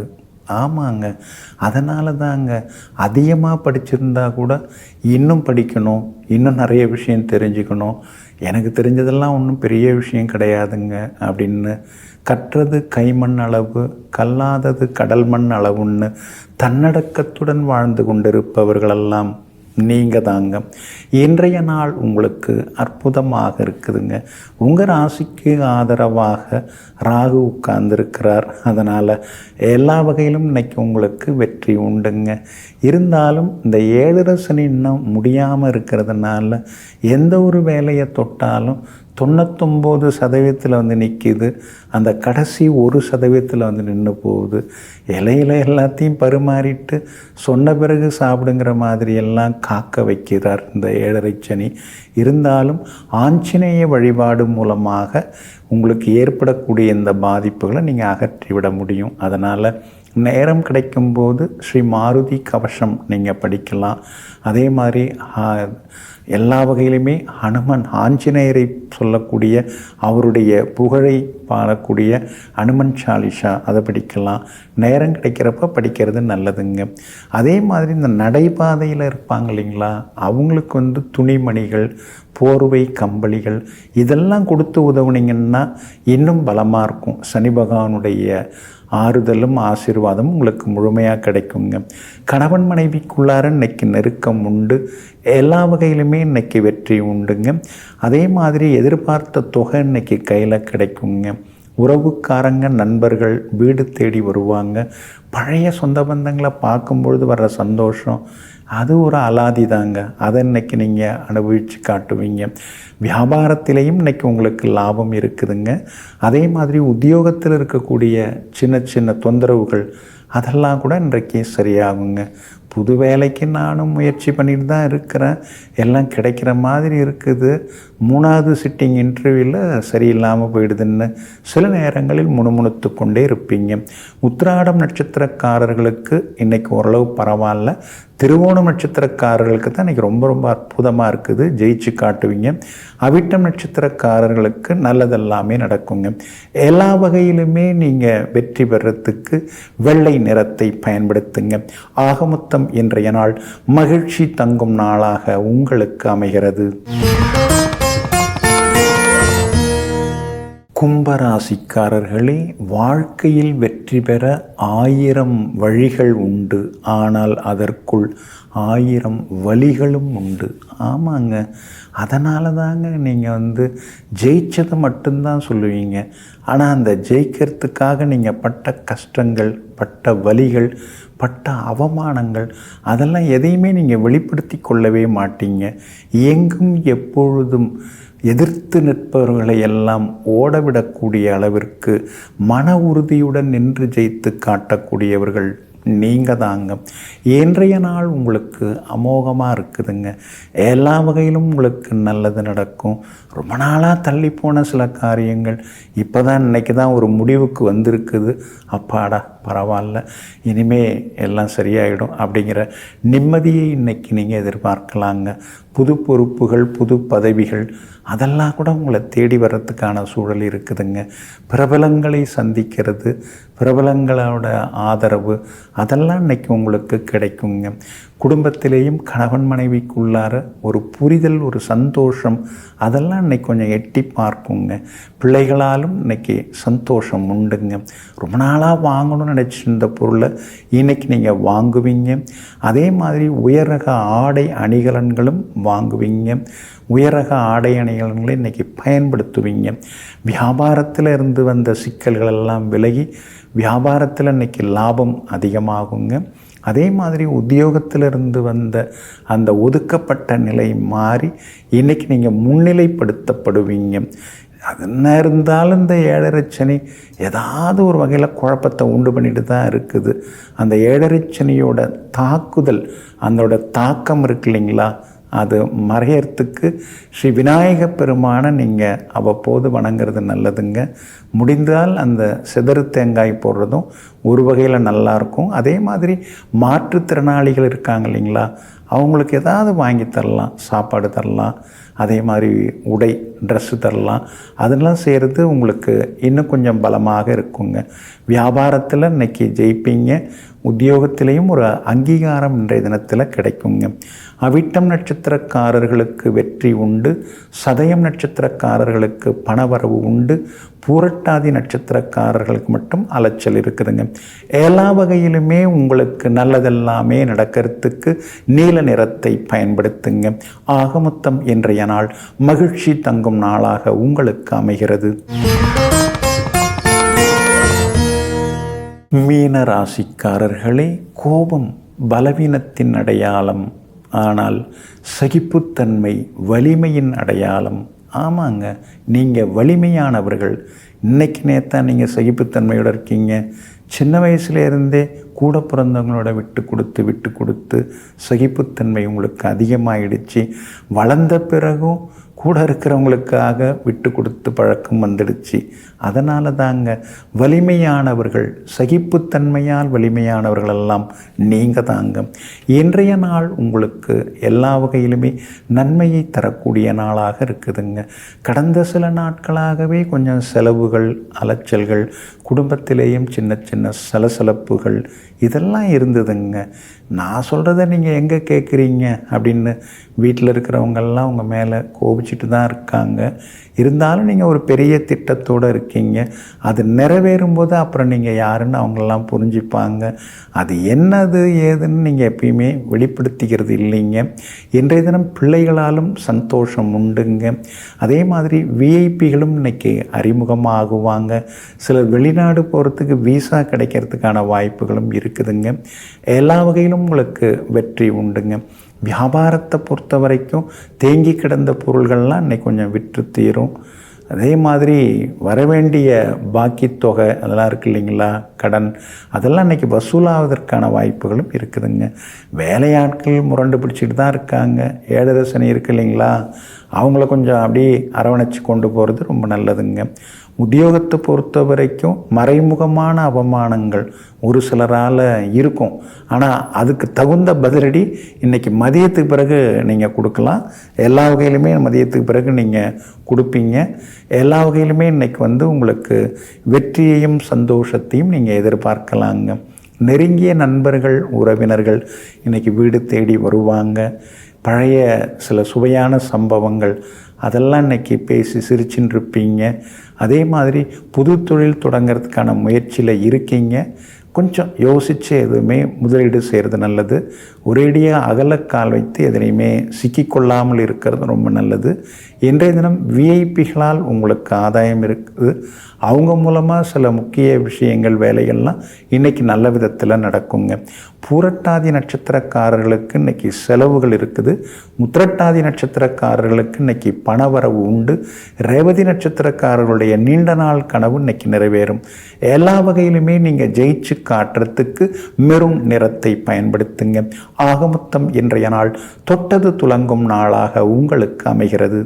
ஆமாங்க, அதனால தாங்க அதிகமாக படிச்சிருந்தா கூட இன்னும் படிக்கணும், இன்னும் நிறைய விஷயம் தெரிஞ்சுக்கணும், எனக்கு தெரிஞ்சதெல்லாம் ஒன்றும் பெரிய விஷயம் கிடையாதுங்க அப்படின்னு கற்றது கைமண் அளவு, கல்லாதது கடல் மண் அளவுன்னு தன்னடக்கத்துடன் வாழ்ந்து கொண்டிருப்பவர்களெல்லாம் நீங்கள் தாங்க. இன்றைய நாள் உங்களுக்கு அற்புதமாக இருக்குதுங்க. உங்கள் ராசிக்கு ஆதரவாக ராகு உட்கார்ந்துருக்கிறார். அதனால் எல்லா வகையிலும் இன்றைக்கி உங்களுக்கு வெற்றி உண்டுங்க. இருந்தாலும் இந்த 7 சனி இன்னும் முடியாமல் இருக்கிறதுனால எந்த ஒரு வேலையை தொட்டாலும் 99% நிற்கிது. அந்த கடைசி 1% நின்று போகுது. இலையில எல்லாத்தையும் பரிமாறிட்டு சொன்ன பிறகு சாப்பிடுங்கிற மாதிரி எல்லாம் காக்க வைக்கிறார் இந்த 7 சனி. இருந்தாலும் ஆஞ்சநேய வழிபாடு மூலமாக உங்களுக்கு ஏற்படக்கூடிய இந்த பாதிப்புகளை நீங்கள் அகற்றிவிட முடியும். அதனால் நேரம் கிடைக்கும்போது ஸ்ரீ மாருதி கவசம் நீங்கள் படிக்கலாம். அதே மாதிரி எல்லா வகையிலுமே ஹனுமன் ஆஞ்சநேயரை சொல்லக்கூடிய அவருடைய புகழை பாடக்கூடிய ஹனுமன் சாலிஷா அதை படிக்கலாம். நேரம் கிடைக்கிறப்ப படிக்கிறது நல்லதுங்க. அதே மாதிரி இந்த நடைபாதையில் இருப்பாங்க இல்லைங்களா, அவங்களுக்கு துணிமணிகள், போர்வை, கம்பளிகள் இதெல்லாம் கொடுத்து உதவுனீங்கன்னா இன்னும் பலமாக இருக்கும். சனி பகவானுடைய ஆறுதலும் ஆசீர்வாதமும் உங்களுக்கு முழுமையாக கிடைக்குங்க. கணவன் மனைவிக்குள்ளார இன்னைக்கு நெருக்கம் உண்டு. எல்லா வகையிலுமே இன்னைக்கு வெற்றி உண்டுங்க. அதே மாதிரி எதிர்பார்த்த தொகை இன்னைக்கு கையில் கிடைக்குங்க. உறவுக்காரங்க, நண்பர்கள் வீடு தேடி வருவாங்க. பழைய சொந்த பந்தங்களை பார்க்கும்பொழுது வர்ற சந்தோஷம் அது ஒரு அலாதி தாங்க. அதை இன்னைக்கு நீங்கள் அனுபவித்து காட்டுவீங்க. வியாபாரத்திலையும் இன்னைக்கு உங்களுக்கு லாபம் இருக்குதுங்க. அதே மாதிரி உத்தியோகத்தில் இருக்கக்கூடிய சின்ன சின்ன தொந்தரவுகள் அதெல்லாம் கூட இன்றைக்கு சரியாகுங்க. புது வேலைக்கு நானும் முயற்சி பண்ணிட்டு தான் இருக்கிறேன். எல்லாம் கிடைக்கிற மாதிரி இருக்குது. 3வது சிட்டிங் இன்டர்வியூவில் சரியில்லாமல் போயிடுதுன்னு சில நேரங்களில் முணுமுணுத்து கொண்டே இருப்பீங்க. உத்திராடம் நட்சத்திரக்காரர்களுக்கு இன்றைக்கி ஓரளவு பரவாயில்ல. திருவோணம் நட்சத்திரக்காரர்களுக்கு தான் இன்றைக்கி ரொம்ப ரொம்ப அற்புதமாக இருக்குது. ஜெயிச்சு காட்டுவீங்க. அவிட்டம் நட்சத்திரக்காரர்களுக்கு நல்லதெல்லாமே நடக்குங்க. எல்லா வகையிலுமே நீங்கள் வெற்றி பெறத்துக்கு வெள்ளை நிறத்தை பயன்படுத்துங்க. ஆகமொத்தம் இன்றைய நாள் மகிழ்ச்சி தங்கும் நாளாக உங்களுக்கு அமைகிறது. கும்பராசிக்காரர்களே, வாழ்க்கையில் வெற்றி பெற 1000 வழிகள் உண்டு. ஆனால் அதற்குள் 1000 வழிகளும் உண்டு. ஆமாங்க, அதனால தாங்க நீங்கள் ஜெயிச்சதை மட்டும்தான் சொல்லுவீங்க. ஆனால் அந்த ஜெயிக்கிறதுக்காக நீங்கள் பட்ட கஷ்டங்கள், பட்ட வலிகள், பட்ட அவமானங்கள் அதெல்லாம் எதையுமே நீங்கள் வெளிப்படுத்தி கொள்ளவே மாட்டீங்க. எங்கும் எப்பொழுதும் எதிர்த்து நிற்பவர்களை எல்லாம் ஓடவிடக்கூடிய அளவிற்கு மன உறுதியுடன் நின்று ஜெயித்து காட்டக்கூடியவர்கள் நீங்கள் தாங்க. இன்றைய நாள் உங்களுக்கு அமோகமாக இருக்குதுங்க. எல்லா வகையிலும் உங்களுக்கு நல்லது நடக்கும். ரொம்ப நாளாக தள்ளி போன சில காரியங்கள் இப்போ தான் இன்றைக்கி தான் ஒரு முடிவுக்கு வந்திருக்குது. அப்பாடா பரவாயில்ல, இனிமே எல்லாம் சரியாயிடும் அப்படிங்கிற நிம்மதியை இன்றைக்கி நீங்கள் எதிர்பார்க்கலாங்க. புது பொறுப்புகள், புது பதவிகள் அதெல்லாம் கூட உங்களை தேடி வர்றதுக்கான சூழல் இருக்குதுங்க. பிரபலங்களை சந்திக்கிறது, பிரபலங்களோட ஆதரவு அதெல்லாம் இன்றைக்கி உங்களுக்கு கிடைக்குங்க. குடும்பத்திலேயும் கணவன் மனைவிக்குள்ளார ஒரு புரிதல், ஒரு சந்தோஷம் அதெல்லாம் இன்றைக்கி கொஞ்சம் எட்டி பார்க்குங்க. பிள்ளைகளாலும் இன்றைக்கி சந்தோஷம் உண்டுங்க. ரொம்ப நாளாக வாங்கணும்னு நினச்சிருந்த பொருளை இன்றைக்கி நீங்கள் வாங்குவீங்க. அதே மாதிரி உயரக ஆடை அணிகலன்களும் வாங்குவீங்க. உயரக ஆடை அணிகலன்களை இன்றைக்கி பயன்படுத்துவீங்க. வியாபாரத்தில் இருந்து வந்த சிக்கல்களெல்லாம் விலகி வியாபாரத்தில் இன்றைக்கி லாபம் அதிகமாகுங்க. அதே மாதிரி உத்தியோகத்திலிருந்து வந்த அந்த ஒதுக்கப்பட்ட நிலை மாறி இன்றைக்கி நீங்கள் முன்னிலைப்படுத்தப்படுவீங்க. அது என்ன இருந்தாலும் இந்த 7.5 சனி ஏதாவது ஒரு வகையில் குழப்பத்தை உண்டு பண்ணிட்டு தான் இருக்குது. அந்த 7.5 சனியோட தாக்குதல், அதோட தாக்கம் இருக்கு இல்லைங்களா, அது மறையறதுக்கு ஸ்ரீ விநாயக பெருமானை நீங்கள் அவ்வப்போது வணங்குறது நல்லதுங்க. முடிந்தால் அந்த சிதறு தேங்காய் போடுறதும் ஒரு வகையில் நல்லாயிருக்கும். அதே மாதிரி மாற்றுத்திறனாளிகள் இருக்காங்க இல்லைங்களா, அவங்களுக்கு ஏதாவது வாங்கி தரலாம், சாப்பாடு தரலாம், அதே மாதிரி உடை, ட்ரெஸ்ஸு தரலாம். அதெல்லாம் செய்கிறது உங்களுக்கு இன்னும் கொஞ்சம் பலமாக இருக்குங்க. வியாபாரத்தில் இன்றைக்கி ஜெயிப்பீங்க. உத்தியோகத்திலையும் ஒரு அங்கீகாரம் இன்றைய தினத்தில் கிடைக்குங்க. அவிட்டம் நட்சத்திரக்காரர்களுக்கு வெற்றி உண்டு. சதயம் நட்சத்திரக்காரர்களுக்கு பணவரவு உண்டு. பூரட்டாதி நட்சத்திரக்காரர்களுக்கு மட்டும் அலைச்சல் இருக்குதுங்க. எல்லா வகையிலுமே உங்களுக்கு நல்லதெல்லாமே நடக்கிறதுக்கு நீல நிறத்தை பயன்படுத்துங்க. ஆக மொத்தம் இன்றைய நாள் மகிழ்ச்சி தங்கும் நாளாக உங்களுக்கு அமைகிறது. மீன ராசிக்காரர்களே, கோபம் பலவீனத்தின் அடையாளம். ஆனால் சகிப்புத்தன்மை வலிமையின் அடையாளம். ஆமாங்க, நீங்கள் வலிமையானவர்கள். இன்றைக்கி நேத்தான் நீங்கள் சகிப்புத்தன்மையோடு இருக்கீங்க. சின்ன வயசுலேருந்தே கூட பிறந்தவங்களோட விட்டு கொடுத்து சகிப்புத்தன்மை உங்களுக்கு அதிகமாகிடுச்சு. வளர்ந்த பிறகும் கூட இருக்கிறவங்களுக்காக விட்டு கொடுத்து பழக்கம் வந்துடுச்சு. அதனால தாங்க வலிமையானவர்கள், சகிப்புத்தன்மையால் வலிமையானவர்களெல்லாம் நீங்கள் தாங்க. இன்றைய நாள் உங்களுக்கு எல்லா வகையிலுமே நன்மையை தரக்கூடிய நாளாக இருக்குதுங்க. கடந்த சில நாட்களாகவே கொஞ்சம் செலவுகள், அலைச்சல்கள், குடும்பத்திலேயும் சின்ன சின்ன சலசலப்புகள் இதெல்லாம் இருந்ததுங்க. நான் சொல்கிறத நீங்கள் எங்கே கேட்குறீங்க அப்படின்னு வீட்டில் இருக்கிறவங்கெல்லாம் உங்கள் மேலே கோபிச்சுட்டு தான் இருக்காங்க. இருந்தாலும் நீங்கள் ஒரு பெரிய திட்டத்தோடு இருக்கீங்க. அது நிறைவேறும் போது அப்புறம் நீங்கள் யாருன்னு அவங்களெல்லாம் புரிஞ்சுப்பாங்க. அது என்னது ஏதுன்னு நீங்கள் எப்பயுமே வெளிப்படுத்திக்கிறது இல்லைங்க. இன்றைய தினம் பிள்ளைகளாலும் சந்தோஷம் உண்டுங்க. அதே மாதிரி விஐபிகளும் இன்றைக்கி அறிமுகமாகுவாங்க. சிலர் வெளிநாடு போகிறதுக்கு விசா கிடைக்கிறதுக்கான வாய்ப்புகளும் இருக்குதுங்க. எல்லா வகையிலும் உங்களுக்கு வெற்றி உண்டுங்க. வியாபாரத்தை பொறுத்த வரைக்கும் தேங்கி கிடந்த பொருள்கள்லாம் இன்றைக்கி கொஞ்சம் விற்று தீரும். அதே மாதிரி வரவேண்டிய பாக்கி தொகை அதெல்லாம் இருக்குது இல்லைங்களா, கடன், அதெல்லாம் இன்றைக்கி வசூலாவதற்கான வாய்ப்புகளும் இருக்குதுங்க. வேலையாட்கள் முரண்டு பிடிச்சிட்டு தான் இருக்காங்க. ஏழரை சனி இருக்குது இல்லைங்களா, அவங்கள கொஞ்சம் அப்படியே அரவணைச்சி கொண்டு போகிறது ரொம்ப நல்லதுங்க. உத்தியோகத்தை பொறுத்த வரைக்கும் மறைமுகமான அவமானங்கள் ஒரு சிலரால் இருக்கும். ஆனால் அதுக்கு தகுந்த பதிலடி இன்றைக்கி மதியத்துக்கு பிறகு நீங்கள் கொடுக்கலாம். எல்லா வகையிலுமே மதியத்துக்கு பிறகு நீங்கள் கொடுப்பீங்க. எல்லா வகையிலுமே இன்றைக்கி உங்களுக்கு வெற்றியையும் சந்தோஷத்தையும் நீங்கள் எதிர்பார்க்கலாங்க. நெருங்கிய நண்பர்கள், உறவினர்கள் இன்றைக்கி வீடு தேடி வருவாங்க. பழைய சில சுவையான சம்பவங்கள் அதெல்லாம் இன்றைக்கி பேசி சிரிச்சுன்னு இருப்பீங்க. அதே மாதிரி புது தொழில் தொடங்கிறதுக்கான முயற்சியில் இருக்கீங்க. கொஞ்சம் யோசித்து எதுவுமே முதலீடு செய்கிறது நல்லது. ஒரேடியாக அகலக்கால் வைத்து எதனையுமே சிக்கிக்கொள்ளாமல் இருக்கிறது ரொம்ப நல்லது. இன்றைய தினம் விஐபிகளால் உங்களுக்கு ஆதாயம் இருக்குது. அவங்க மூலமாக சில முக்கிய விஷயங்கள், வேலைகள்லாம் இன்றைக்கி நல்ல விதத்தில் நடக்குங்க. பூரட்டாதி நட்சத்திரக்காரர்களுக்கு இன்றைக்கி செலவுகள் இருக்குது. உத்திரட்டாதி நட்சத்திரக்காரர்களுக்கு இன்றைக்கி பணவரவு உண்டு. ரேவதி நட்சத்திரக்காரர்களுடைய நீண்ட நாள் கனவு இன்றைக்கி நிறைவேறும். எல்லா வகையிலுமே நீங்கள் ஜெயிச்சு காட்டுறதுக்கு மெரூன் நிறத்தை பயன்படுத்துங்க. ஆகமொத்தம் இன்றைய நாள் தொட்டது துலங்கும் நாளாக உங்களுக்கு அமைகிறது.